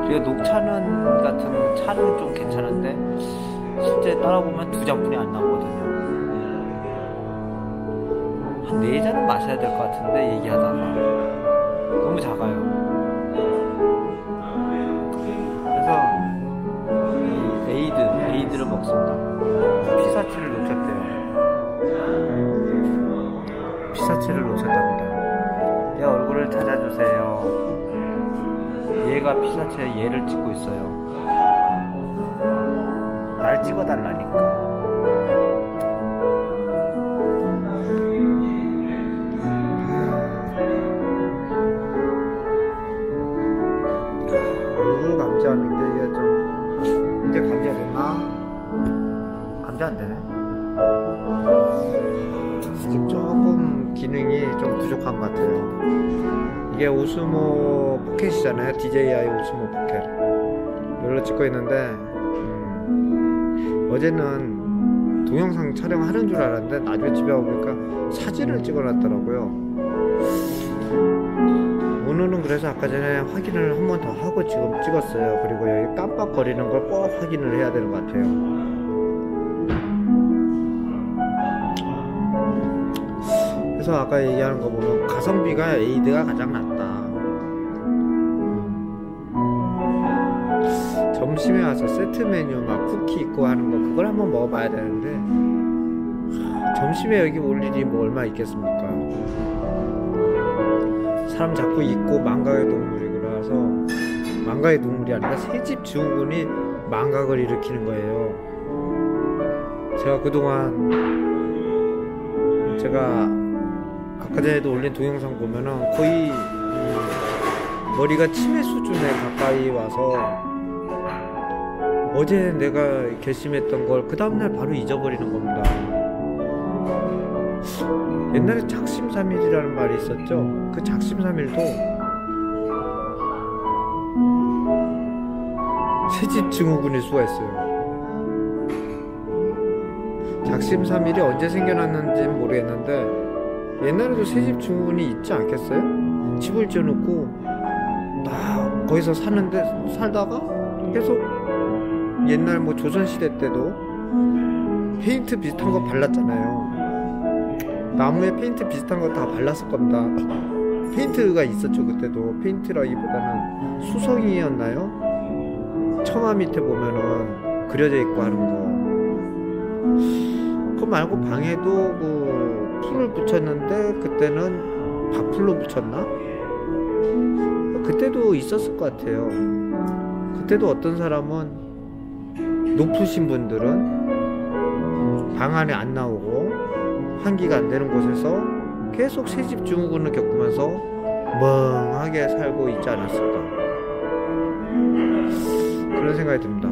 이거 녹차는 같은 차는 좀 괜찮은데 실제 따라보면 2잔뿐이 안 나오거든요. 한 4잔은 마셔야 될 것 같은데 얘기하다가 너무 작아요. 그래서 이 에이드를 먹습니다. 피사체를 놓쳤대요. 피사체를 놓쳤답니다. 내 얼굴을 찾아주세요. 얘가 피사체 얘를 찍고 있어요. 날 찍어달라니까. 얼굴 감지하는 게 이게 좀 이제 감지가 됐나? 감지 안 되네. 조금 기능이 좀 부족한 것 같아요. 이게 오스모 포켓이잖아요. DJI 오스모 포켓. 이걸로 찍고 있는데 어제는 동영상 촬영하는 줄 알았는데 나중에 집에 와보니까 사진을 찍어놨더라고요. 오늘은 그래서 아까 전에 확인을 한 번 더 하고 지금 찍었어요. 그리고 여기 깜빡거리는 걸 꼭 확인을 해야 되는 것 같아요. 그래서 아까 얘기하는 거 보면 가성비가 에이드가 가장 낫다. 점심에 와서 세트 메뉴 막 쿠키 있고 하는 거 그걸 한번 먹어봐야 되는데 점심에 여기 올 일이 뭐 얼마 있겠습니까? 사람 자꾸 있고 망각의 동물이 그래서 망각의 동물이 아니라 새집 증후군이 망각을 일으키는 거예요. 제가 그동안 아까 전에도 올린 동영상 보면은 거의 머리가 치매 수준에 가까이 와서 어제 내가 결심했던 걸 그 다음날 바로 잊어버리는 겁니다. 옛날에 작심삼일이라는 말이 있었죠. 그 작심삼일도 새집 증후군일 수가 있어요. 작심삼일이 언제 생겨났는지는 모르겠는데 옛날에도 새집 증후군이 있지 않겠어요? 집을 지어놓고 나 거기서 살다가 계속 옛날 뭐 조선시대 때도 페인트 비슷한 거 발랐잖아요. 나무에 페인트 비슷한 거 다 발랐을 겁니다. 페인트가 있었죠. 그때도 페인트라기보다는 수성이었나요? 처마 밑에 보면은 그려져 있고 하는 거. 그거 말고 방에도 그 풀을 붙였는데 그때는 밥풀로 붙였나? 그때도 있었을 것 같아요. 그때도 어떤 사람은 높으신 분들은 방 안에 안 나오고 환기가 안 되는 곳에서 계속 새집 증후군을 겪으면서 멍하게 살고 있지 않았을까 그런 생각이 듭니다.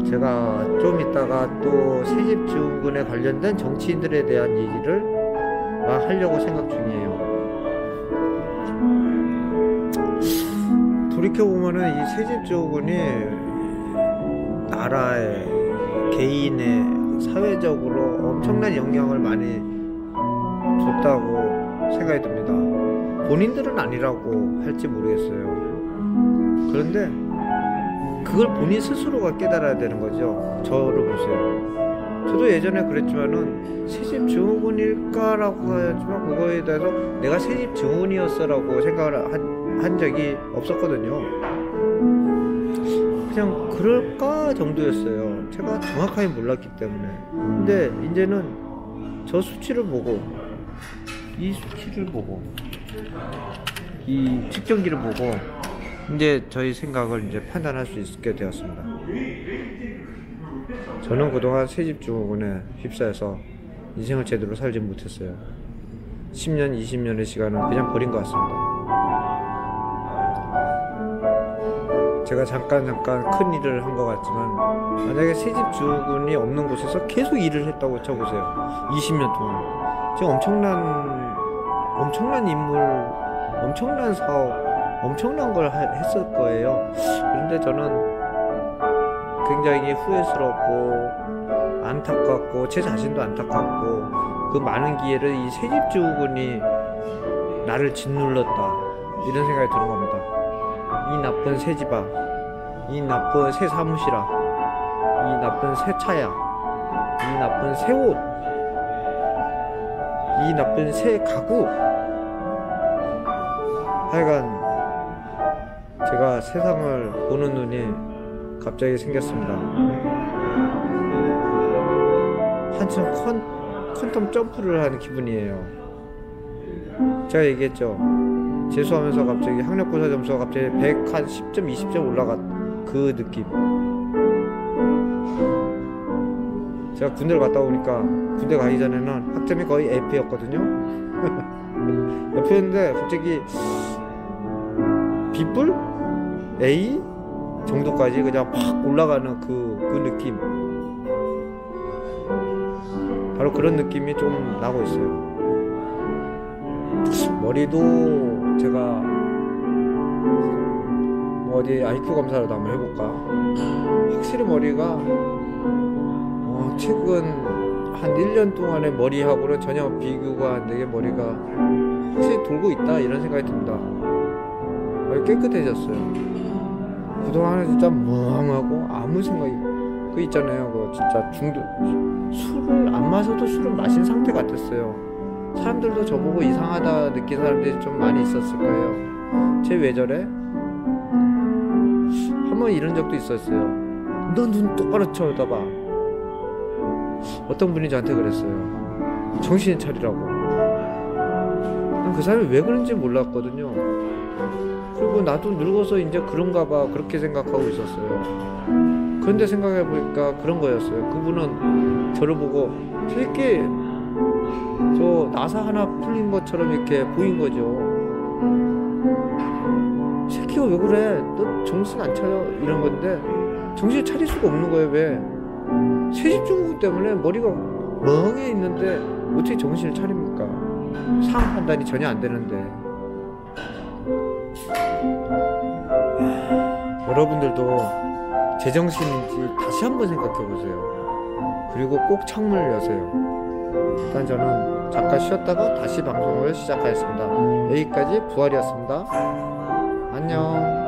제가 좀 이따가 또 새집 증후군에 관련된 정치인들에 대한 얘기를 하려고 생각 중이에요. 돌이켜보면은 이 새집 증후군이 나라에 개인의 사회적으로 엄청난 영향을 많이 줬다고 생각이 듭니다. 본인들은 아니라고 할지 모르겠어요. 그런데 그걸 본인 스스로가 깨달아야 되는 거죠. 저를 보세요. 저도 예전에 그랬지만은 새집 증후군일까라고 하지만 그거에 대해서 내가 새집 증후군이었어라고 생각을 한 적이 없었거든요. 그냥 그럴까 정도였어요. 제가 정확하게 몰랐기 때문에. 근데 이제는 저 수치를 보고 이 수치를 보고 이 측정기를 보고 이제 저희 생각을 이제 판단할 수 있게 되었습니다. 저는 그동안 새집 증후군에 휩싸여서 인생을 제대로 살지 못했어요. 10년, 20년의 시간을 그냥 버린 것 같습니다. 제가 잠깐 큰 일을 한 것 같지만 만약에 새집 증후군이 없는 곳에서 계속 일을 했다고 쳐보세요. 20년 동안 지금 엄청난 인물, 엄청난 사업, 엄청난 걸 했을 거예요. 그런데 저는 굉장히 후회스럽고 안타깝고 제 자신도 안타깝고 그 많은 기회를 이 새집 증후군이 나를 짓눌렀다. 이런 생각이 드는 겁니다. 이 나쁜 새 집아, 이 나쁜 새 사무실아, 이 나쁜 새 차야, 이 나쁜 새 옷, 이 나쁜 새 가구. 하여간 제가 세상을 보는 눈이 갑자기 생겼습니다. 한참 퀀텀 점프를 하는 기분이에요. 제가 얘기했죠. 재수하면서 갑자기 학력고사 점수가 갑자기 110점, 20점 올라간 그 느낌. 제가 군대를 갔다 오니까 군대 가기 전에는 학점이 거의 F였거든요. F였는데 갑자기 B뿔? A? 정도까지 그냥 팍 올라가는 그 느낌. 바로 그런 느낌이 좀 나고 있어요. 머리도 제가 뭐 어디 IQ 검사라도 한번 해볼까? 확실히 머리가 최근 한 1년 동안의 머리하고는 전혀 비교가 안 되게 머리가 확실히 돌고 있다 이런 생각이 듭니다. 머리 깨끗해졌어요. 그동안은 진짜 멍하고 아무 생각이 그 있잖아요. 그 진짜 술을 안 마셔도 술을 마신 상태 같았어요. 사람들도 저보고 이상하다 느낀 사람들이 좀 많이 있었을 거예요. 쟤 왜 저래? 한번 이런 적도 있었어요. 너 눈 똑바로 쳐다봐. 어떤 분이 저한테 그랬어요. 정신 차리라고. 난 그 사람이 왜 그런지 몰랐거든요. 그리고 나도 늙어서 이제 그런가 봐 그렇게 생각하고 있었어요. 그런데 생각해보니까 그런 거였어요. 그분은 저를 보고 되게 저 나사 하나 풀린 것처럼 이렇게 보인 거죠. 새끼가 왜 그래? 너 정신 안 차려? 이런 건데 정신 차릴 수가 없는 거예요. 왜? 세집중국 때문에 머리가 멍해 있는데 어떻게 정신을 차립니까? 상황 판단이 전혀 안 되는데. 여러분들도 제정신인지 다시 한번 생각해 보세요. 그리고 꼭 창문을 여세요. 일단 저는 잠깐 쉬었다가 다시 방송을 시작하겠습니다. 여기까지 부활이었습니다. 안녕.